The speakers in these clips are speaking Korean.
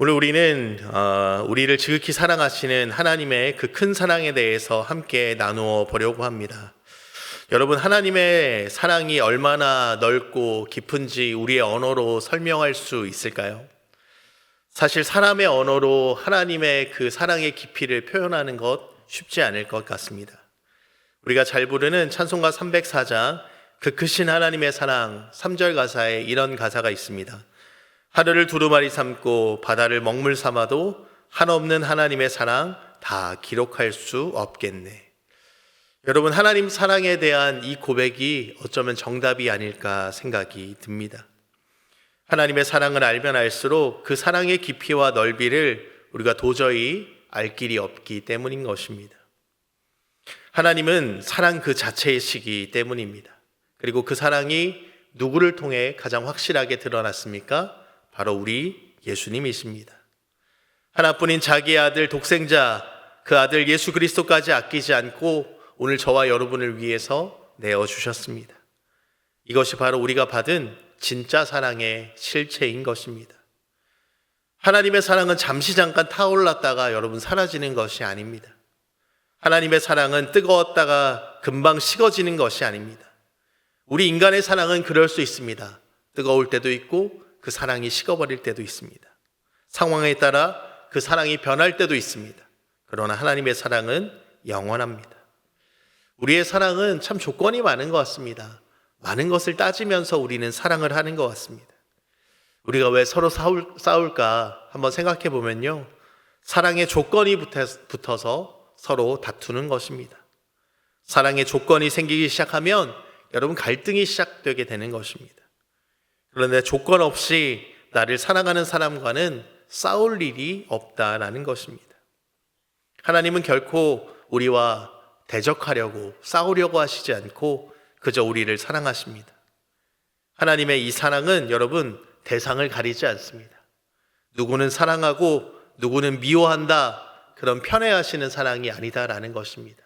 오늘 우리는 우리를 지극히 사랑하시는 하나님의 그 큰 사랑에 대해서 함께 나누어 보려고 합니다. 여러분, 하나님의 사랑이 얼마나 넓고 깊은지 우리의 언어로 설명할 수 있을까요? 사실 사람의 언어로 하나님의 그 사랑의 깊이를 표현하는 것 쉽지 않을 것 같습니다. 우리가 잘 부르는 찬송가 304장 그 크신 하나님의 사랑 3절 가사에 이런 가사가 있습니다. 하늘을 두루마리 삼고 바다를 먹물 삼아도 한없는 하나님의 사랑 다 기록할 수 없겠네. 여러분, 하나님 사랑에 대한 이 고백이 어쩌면 정답이 아닐까 생각이 듭니다. 하나님의 사랑을 알면 알수록 그 사랑의 깊이와 넓이를 우리가 도저히 알 길이 없기 때문인 것입니다. 하나님은 사랑 그 자체이시기 때문입니다. 그리고 그 사랑이 누구를 통해 가장 확실하게 드러났습니까? 바로 우리 예수님이십니다. 하나뿐인 자기의 아들 독생자, 그 아들 예수 그리스도까지 아끼지 않고 오늘 저와 여러분을 위해서 내어주셨습니다. 이것이 바로 우리가 받은 진짜 사랑의 실체인 것입니다. 하나님의 사랑은 잠시 잠깐 타올랐다가 여러분 사라지는 것이 아닙니다. 하나님의 사랑은 뜨거웠다가 금방 식어지는 것이 아닙니다. 우리 인간의 사랑은 그럴 수 있습니다. 뜨거울 때도 있고 그 사랑이 식어버릴 때도 있습니다. 상황에 따라 그 사랑이 변할 때도 있습니다. 그러나 하나님의 사랑은 영원합니다. 우리의 사랑은 참 조건이 많은 것 같습니다. 많은 것을 따지면서 우리는 사랑을 하는 것 같습니다. 우리가 왜 서로 싸울까 한번 생각해 보면요, 사랑의 조건이 붙어서 서로 다투는 것입니다. 사랑의 조건이 생기기 시작하면 여러분 갈등이 시작되게 되는 것입니다. 그런데 조건 없이 나를 사랑하는 사람과는 싸울 일이 없다라는 것입니다. 하나님은 결코 우리와 대적하려고 싸우려고 하시지 않고 그저 우리를 사랑하십니다. 하나님의 이 사랑은 여러분 대상을 가리지 않습니다. 누구는 사랑하고 누구는 미워한다, 그런 편애하시는 사랑이 아니다라는 것입니다.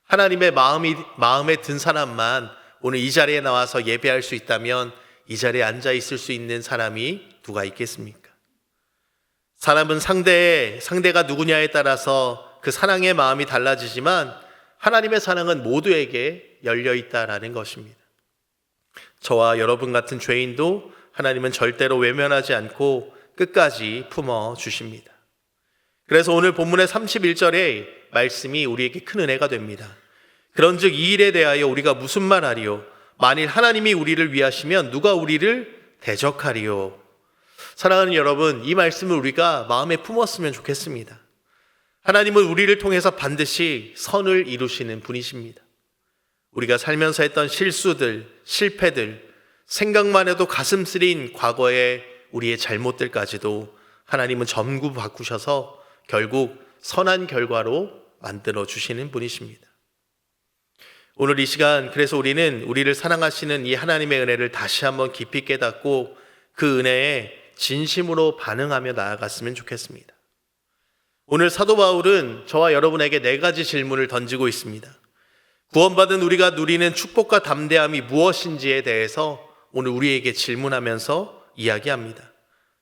하나님의 마음에 든 사람만 오늘 이 자리에 나와서 예배할 수 있다면 이 자리에 앉아 있을 수 있는 사람이 누가 있겠습니까? 사람은 상대가 누구냐에 따라서 그 사랑의 마음이 달라지지만 하나님의 사랑은 모두에게 열려 있다라는 것입니다. 저와 여러분 같은 죄인도 하나님은 절대로 외면하지 않고 끝까지 품어 주십니다. 그래서 오늘 본문의 31절의 말씀이 우리에게 큰 은혜가 됩니다. 그런즉 이 일에 대하여 우리가 무슨 말하리요? 만일 하나님이 우리를 위하시면 누가 우리를 대적하리요? 사랑하는 여러분, 이 말씀을 우리가 마음에 품었으면 좋겠습니다. 하나님은 우리를 통해서 반드시 선을 이루시는 분이십니다. 우리가 살면서 했던 실수들, 실패들, 생각만 해도 가슴 쓰린 과거의 우리의 잘못들까지도 하나님은 전부 바꾸셔서 결국 선한 결과로 만들어 주시는 분이십니다. 오늘 이 시간, 그래서 우리는 우리를 사랑하시는 이 하나님의 은혜를 다시 한번 깊이 깨닫고 그 은혜에 진심으로 반응하며 나아갔으면 좋겠습니다. 오늘 사도 바울은 저와 여러분에게 4가지 질문을 던지고 있습니다. 구원받은 우리가 누리는 축복과 담대함이 무엇인지에 대해서 오늘 우리에게 질문하면서 이야기합니다.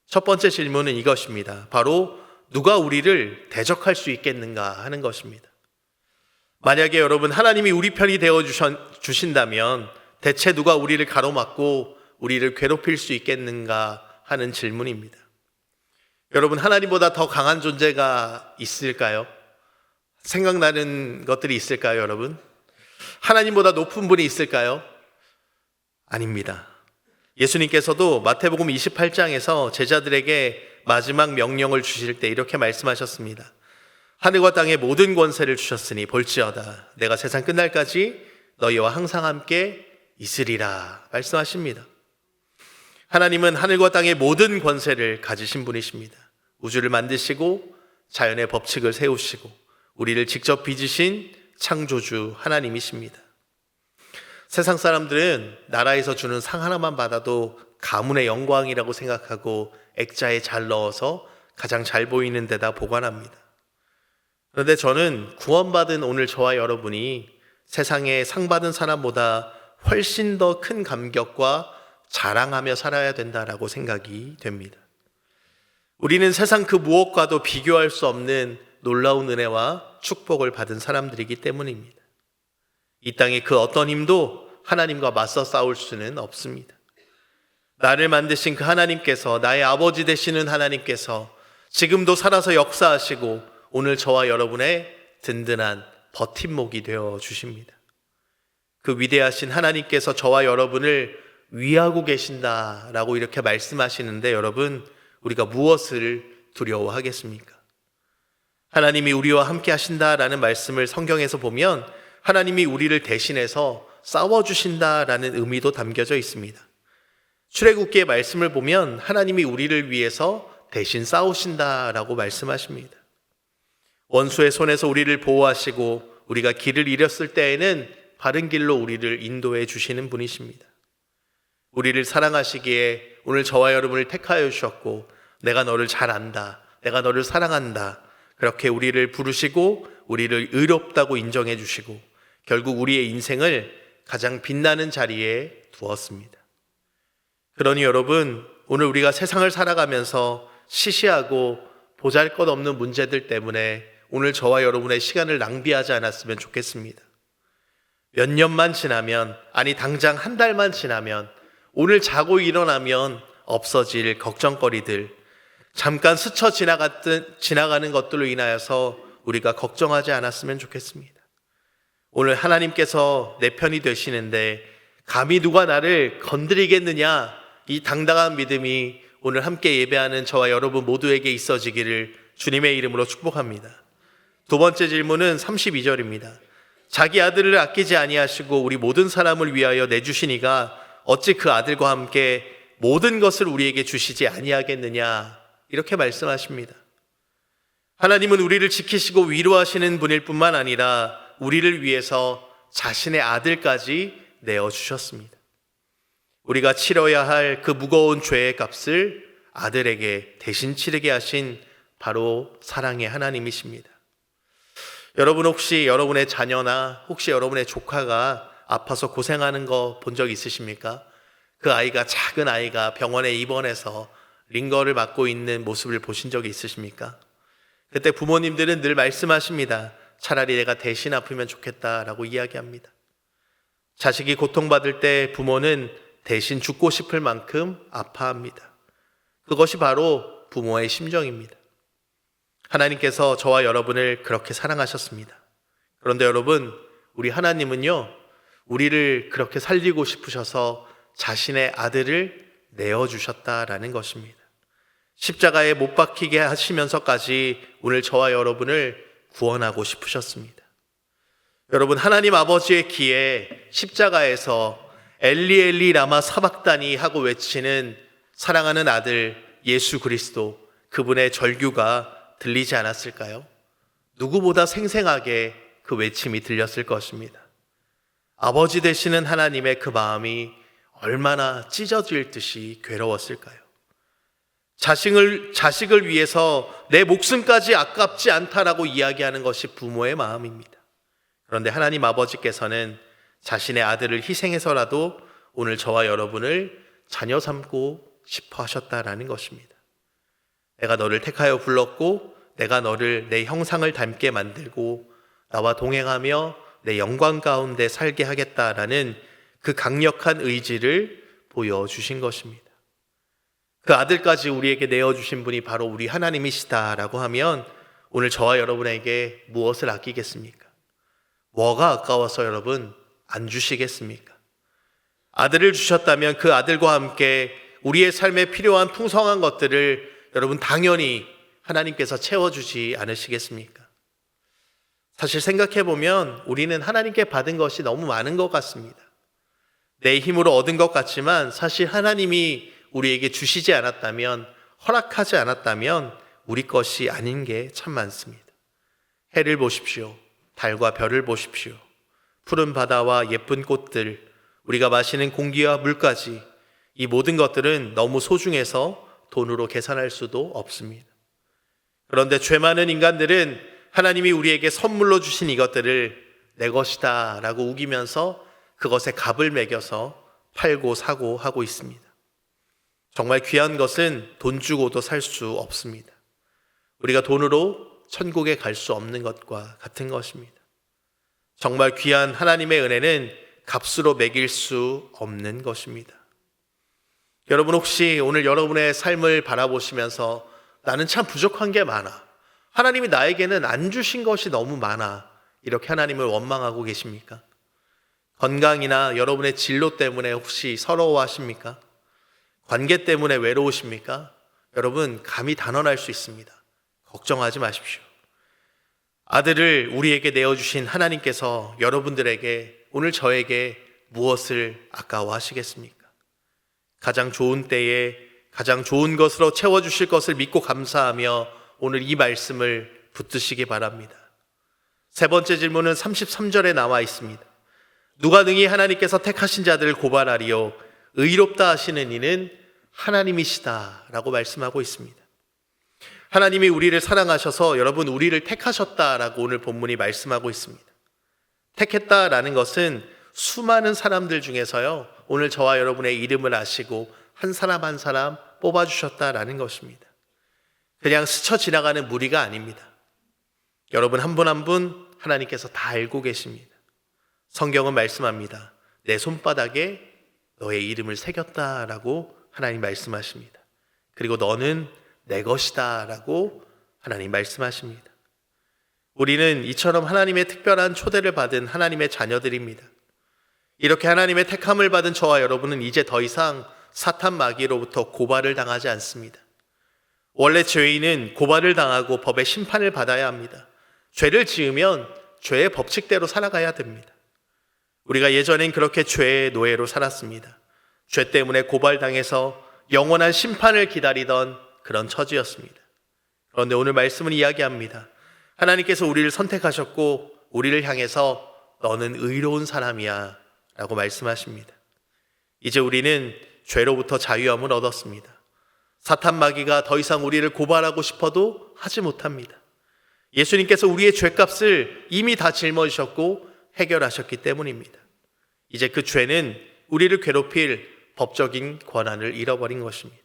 첫 번째 질문은 이것입니다. 바로 누가 우리를 대적할 수 있겠는가 하는 것입니다. 만약에 여러분 하나님이 우리 편이 되어 주신다면 대체 누가 우리를 가로막고 우리를 괴롭힐 수 있겠는가 하는 질문입니다. 여러분, 하나님보다 더 강한 존재가 있을까요? 생각나는 것들이 있을까요, 여러분? 하나님보다 높은 분이 있을까요? 아닙니다. 예수님께서도 마태복음 28장에서 제자들에게 마지막 명령을 주실 때 이렇게 말씀하셨습니다. 하늘과 땅의 모든 권세를 주셨으니 볼지어다 내가 세상 끝날까지 너희와 항상 함께 있으리라 말씀하십니다. 하나님은 하늘과 땅의 모든 권세를 가지신 분이십니다. 우주를 만드시고 자연의 법칙을 세우시고 우리를 직접 빚으신 창조주 하나님이십니다. 세상 사람들은 나라에서 주는 상 하나만 받아도 가문의 영광이라고 생각하고 액자에 잘 넣어서 가장 잘 보이는 데다 보관합니다. 그런데 저는 구원받은 오늘 저와 여러분이 세상에 상 받은 사람보다 훨씬 더 큰 감격과 자랑하며 살아야 된다라고 생각이 됩니다. 우리는 세상 그 무엇과도 비교할 수 없는 놀라운 은혜와 축복을 받은 사람들이기 때문입니다. 이 땅의 그 어떤 힘도 하나님과 맞서 싸울 수는 없습니다. 나를 만드신 그 하나님께서, 나의 아버지 되시는 하나님께서 지금도 살아서 역사하시고 오늘 저와 여러분의 든든한 버팀목이 되어 주십니다. 그 위대하신 하나님께서 저와 여러분을 위하고 계신다라고 이렇게 말씀하시는데, 여러분, 우리가 무엇을 두려워하겠습니까? 하나님이 우리와 함께 하신다라는 말씀을 성경에서 보면 하나님이 우리를 대신해서 싸워주신다라는 의미도 담겨져 있습니다. 출애굽기의 말씀을 보면 하나님이 우리를 위해서 대신 싸우신다라고 말씀하십니다. 원수의 손에서 우리를 보호하시고 우리가 길을 잃었을 때에는 바른 길로 우리를 인도해 주시는 분이십니다. 우리를 사랑하시기에 오늘 저와 여러분을 택하여 주셨고, 내가 너를 잘 안다, 내가 너를 사랑한다, 그렇게 우리를 부르시고 우리를 의롭다고 인정해 주시고 결국 우리의 인생을 가장 빛나는 자리에 두었습니다. 그러니 여러분, 오늘 우리가 세상을 살아가면서 시시하고 보잘것없는 문제들 때문에 오늘 저와 여러분의 시간을 낭비하지 않았으면 좋겠습니다. 몇 년만 지나면, 아니 당장 한 달만 지나면, 오늘 자고 일어나면 없어질 걱정거리들, 잠깐 스쳐 지나가는 것들로 인하여서 우리가 걱정하지 않았으면 좋겠습니다. 오늘 하나님께서 내 편이 되시는데 감히 누가 나를 건드리겠느냐, 이 당당한 믿음이 오늘 함께 예배하는 저와 여러분 모두에게 있어지기를 주님의 이름으로 축복합니다. 두 번째 질문은 32절입니다. 자기 아들을 아끼지 아니하시고 우리 모든 사람을 위하여 내주시니가 어찌 그 아들과 함께 모든 것을 우리에게 주시지 아니하겠느냐, 이렇게 말씀하십니다. 하나님은 우리를 지키시고 위로하시는 분일 뿐만 아니라 우리를 위해서 자신의 아들까지 내어주셨습니다. 우리가 치러야 할 그 무거운 죄의 값을 아들에게 대신 치르게 하신 바로 사랑의 하나님이십니다. 여러분, 혹시 여러분의 자녀나 혹시 여러분의 조카가 아파서 고생하는 거 본 적 있으십니까? 그 아이가, 작은 아이가 병원에 입원해서 링거를 맞고 있는 모습을 보신 적이 있으십니까? 그때 부모님들은 늘 말씀하십니다. 차라리 내가 대신 아프면 좋겠다라고 이야기합니다. 자식이 고통받을 때 부모는 대신 죽고 싶을 만큼 아파합니다. 그것이 바로 부모의 심정입니다. 하나님께서 저와 여러분을 그렇게 사랑하셨습니다. 그런데 여러분, 우리 하나님은요, 우리를 그렇게 살리고 싶으셔서 자신의 아들을 내어주셨다라는 것입니다. 십자가에 못 박히게 하시면서까지 오늘 저와 여러분을 구원하고 싶으셨습니다. 여러분, 하나님 아버지의 귀에 십자가에서 엘리 엘리 라마 사박다니 하고 외치는 사랑하는 아들 예수 그리스도, 그분의 절규가 들리지 않았을까요? 누구보다 생생하게 그 외침이 들렸을 것입니다. 아버지 되시는 하나님의 그 마음이 얼마나 찢어질 듯이 괴로웠을까요? 자식을 위해서 내 목숨까지 아깝지 않다라고 이야기하는 것이 부모의 마음입니다. 그런데 하나님 아버지께서는 자신의 아들을 희생해서라도 오늘 저와 여러분을 자녀 삼고 싶어 하셨다라는 것입니다. 내가 너를 택하여 불렀고 내가 너를 내 형상을 닮게 만들고 나와 동행하며 내 영광 가운데 살게 하겠다라는 그 강력한 의지를 보여주신 것입니다. 그 아들까지 우리에게 내어주신 분이 바로 우리 하나님이시다라고 하면 오늘 저와 여러분에게 무엇을 아끼겠습니까? 뭐가 아까워서 여러분 안 주시겠습니까? 아들을 주셨다면 그 아들과 함께 우리의 삶에 필요한 풍성한 것들을 여러분 당연히 하나님께서 채워주지 않으시겠습니까? 사실 생각해보면 우리는 하나님께 받은 것이 너무 많은 것 같습니다. 내 힘으로 얻은 것 같지만 사실 하나님이 우리에게 주시지 않았다면, 허락하지 않았다면 우리 것이 아닌 게 참 많습니다. 해를 보십시오. 달과 별을 보십시오. 푸른 바다와 예쁜 꽃들, 우리가 마시는 공기와 물까지, 이 모든 것들은 너무 소중해서 돈으로 계산할 수도 없습니다. 그런데 죄 많은 인간들은 하나님이 우리에게 선물로 주신 이것들을 내 것이다 라고 우기면서 그것에 값을 매겨서 팔고 사고 하고 있습니다. 정말 귀한 것은 돈 주고도 살 수 없습니다. 우리가 돈으로 천국에 갈 수 없는 것과 같은 것입니다. 정말 귀한 하나님의 은혜는 값으로 매길 수 없는 것입니다. 여러분 혹시 오늘 여러분의 삶을 바라보시면서 나는 참 부족한 게 많아, 하나님이 나에게는 안 주신 것이 너무 많아, 이렇게 하나님을 원망하고 계십니까? 건강이나 여러분의 진로 때문에 혹시 서러워하십니까? 관계 때문에 외로우십니까? 여러분 감히 단언할 수 있습니다. 걱정하지 마십시오. 아들을 우리에게 내어주신 하나님께서 여러분들에게, 오늘 저에게 무엇을 아까워하시겠습니까? 가장 좋은 때에 가장 좋은 것으로 채워주실 것을 믿고 감사하며 오늘 이 말씀을 붙드시기 바랍니다. 세 번째 질문은 33절에 나와 있습니다. 누가 능히 하나님께서 택하신 자들을 고발하리요, 의롭다 하시는 이는 하나님이시다 라고 말씀하고 있습니다. 하나님이 우리를 사랑하셔서 여러분 우리를 택하셨다라고 오늘 본문이 말씀하고 있습니다. 택했다라는 것은 수많은 사람들 중에서요, 오늘 저와 여러분의 이름을 아시고 한 사람 한 사람 뽑아주셨다라는 것입니다. 그냥 스쳐 지나가는 무리가 아닙니다. 여러분 한 분 한 분 하나님께서 다 알고 계십니다. 성경은 말씀합니다. 내 손바닥에 너의 이름을 새겼다라고 하나님 말씀하십니다. 그리고 너는 내 것이다 라고 하나님 말씀하십니다. 우리는 이처럼 하나님의 특별한 초대를 받은 하나님의 자녀들입니다. 이렇게 하나님의 택함을 받은 저와 여러분은 이제 더 이상 사탄 마귀로부터 고발을 당하지 않습니다. 원래 죄인은 고발을 당하고 법의 심판을 받아야 합니다. 죄를 지으면 죄의 법칙대로 살아가야 됩니다. 우리가 예전엔 그렇게 죄의 노예로 살았습니다. 죄 때문에 고발당해서 영원한 심판을 기다리던 그런 처지였습니다. 그런데 오늘 말씀은 이야기합니다. 하나님께서 우리를 선택하셨고 우리를 향해서 너는 의로운 사람이야 라고 말씀하십니다. 이제 우리는 죄로부터 자유함을 얻었습니다. 사탄 마귀가 더 이상 우리를 고발하고 싶어도 하지 못합니다. 예수님께서 우리의 죄값을 이미 다 짊어지셨고 해결하셨기 때문입니다. 이제 그 죄는 우리를 괴롭힐 법적인 권한을 잃어버린 것입니다.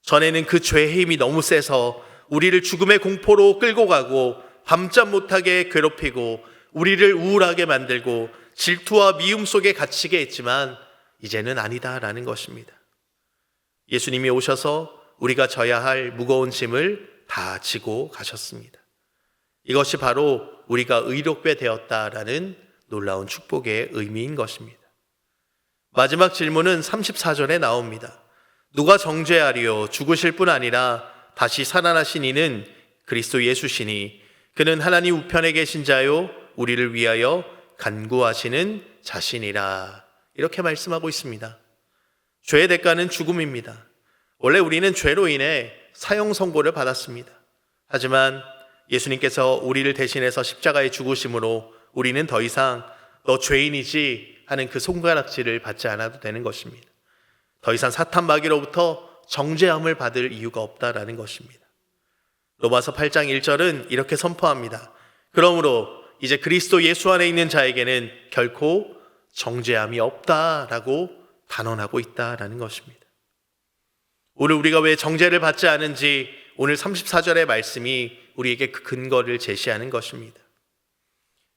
전에는 그 죄의 힘이 너무 세서 우리를 죽음의 공포로 끌고 가고 밤잠 못하게 괴롭히고 우리를 우울하게 만들고 질투와 미움 속에 갇히게 했지만 이제는 아니다라는 것입니다. 예수님이 오셔서 우리가 져야 할 무거운 짐을 다 지고 가셨습니다. 이것이 바로 우리가 의롭게 되었다라는 놀라운 축복의 의미인 것입니다. 마지막 질문은 34절에 나옵니다. 누가 정죄하리요? 죽으실 뿐 아니라 다시 살아나신 이는 그리스도 예수시니 그는 하나님 우편에 계신 자요 우리를 위하여 간구하시는 자신이라. 이렇게 말씀하고 있습니다. 죄의 대가는 죽음입니다. 원래 우리는 죄로 인해 사형 선고를 받았습니다. 하지만 예수님께서 우리를 대신해서 십자가에 죽으심으로 우리는 더 이상 너 죄인이지 하는 그 손가락질을 받지 않아도 되는 것입니다. 더 이상 사탄 마귀로부터 정죄함을 받을 이유가 없다라는 것입니다. 로마서 8장 1절은 이렇게 선포합니다. 그러므로 이제 그리스도 예수 안에 있는 자에게는 결코 정죄함이 없다라고 단언하고 있다라는 것입니다. 오늘 우리가 왜 정죄를 받지 않은지 오늘 34절의 말씀이 우리에게 그 근거를 제시하는 것입니다.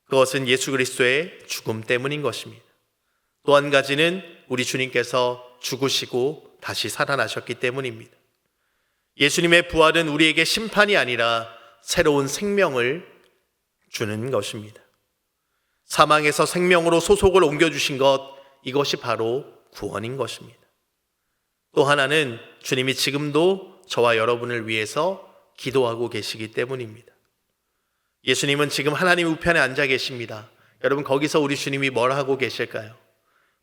그것은 예수 그리스도의 죽음 때문인 것입니다. 또 한 가지는 우리 주님께서 죽으시고 다시 살아나셨기 때문입니다. 예수님의 부활은 우리에게 심판이 아니라 새로운 생명을 주는 것입니다. 사망에서 생명으로 소속을 옮겨주신 것, 이것이 바로 구원인 것입니다. 또 하나는 주님이 지금도 저와 여러분을 위해서 기도하고 계시기 때문입니다. 예수님은 지금 하나님 우편에 앉아 계십니다. 여러분 거기서 우리 주님이 뭘 하고 계실까요?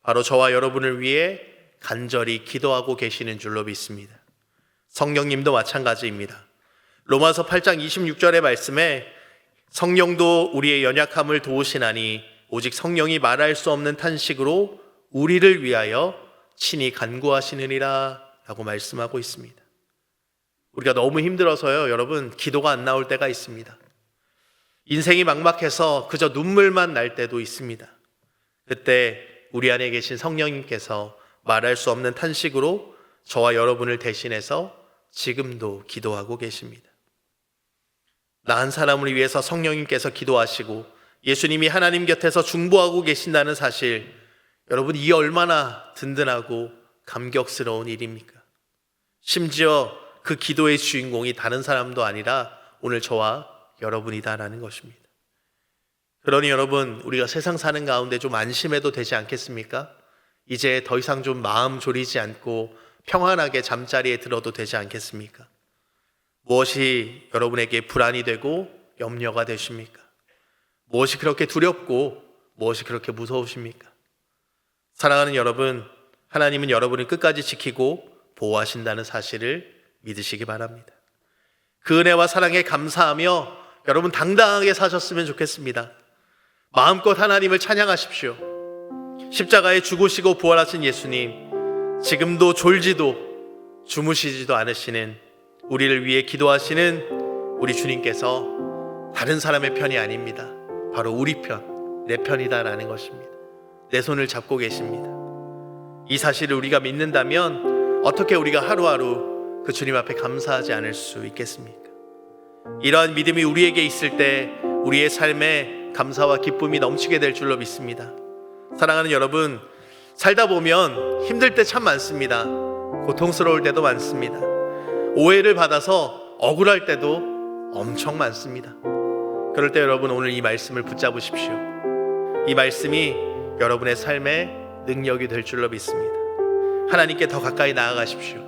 바로 저와 여러분을 위해 간절히 기도하고 계시는 줄로 믿습니다. 성령님도 마찬가지입니다. 로마서 8장 26절의 말씀에 성령도 우리의 연약함을 도우시나니 오직 성령이 말할 수 없는 탄식으로 우리를 위하여 친히 간구하시느니라 라고 말씀하고 있습니다. 우리가 너무 힘들어서요, 여러분 기도가 안 나올 때가 있습니다. 인생이 막막해서 그저 눈물만 날 때도 있습니다. 그때 우리 안에 계신 성령님께서 말할 수 없는 탄식으로 저와 여러분을 대신해서 지금도 기도하고 계십니다. 나 한 사람을 위해서 성령님께서 기도하시고 예수님이 하나님 곁에서 중보하고 계신다는 사실, 여러분, 이 얼마나 든든하고 감격스러운 일입니까? 심지어 그 기도의 주인공이 다른 사람도 아니라 오늘 저와 여러분이다라는 것입니다. 그러니 여러분, 우리가 세상 사는 가운데 좀 안심해도 되지 않겠습니까? 이제 더 이상 좀 마음 졸이지 않고 평안하게 잠자리에 들어도 되지 않겠습니까? 무엇이 여러분에게 불안이 되고 염려가 되십니까? 무엇이 그렇게 두렵고 무엇이 그렇게 무서우십니까? 사랑하는 여러분, 하나님은 여러분을 끝까지 지키고 보호하신다는 사실을 믿으시기 바랍니다. 그 은혜와 사랑에 감사하며 여러분 당당하게 사셨으면 좋겠습니다. 마음껏 하나님을 찬양하십시오. 십자가에 죽으시고 부활하신 예수님, 지금도 졸지도 주무시지도 않으시는 우리를 위해 기도하시는 우리 주님께서 다른 사람의 편이 아닙니다. 바로 우리 편, 내 편이다라는 것입니다. 내 손을 잡고 계십니다. 이 사실을 우리가 믿는다면 어떻게 우리가 하루하루 그 주님 앞에 감사하지 않을 수 있겠습니까? 이러한 믿음이 우리에게 있을 때 우리의 삶에 감사와 기쁨이 넘치게 될 줄로 믿습니다. 사랑하는 여러분, 살다 보면 힘들 때 참 많습니다. 고통스러울 때도 많습니다. 오해를 받아서 억울할 때도 엄청 많습니다. 그럴 때 여러분, 오늘 이 말씀을 붙잡으십시오. 이 말씀이 여러분의 삶의 능력이 될 줄로 믿습니다. 하나님께 더 가까이 나아가십시오.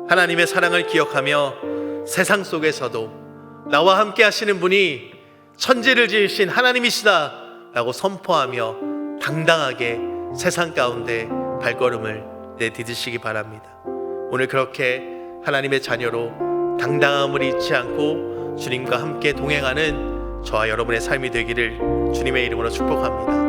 하나님의 사랑을 기억하며 세상 속에서도 나와 함께 하시는 분이 천지를 지으신 하나님이시다 라고 선포하며 당당하게 세상 가운데 발걸음을 내디디시기 바랍니다. 오늘 그렇게 하나님의 자녀로 당당함을 잊지 않고 주님과 함께 동행하는 저와 여러분의 삶이 되기를 주님의 이름으로 축복합니다.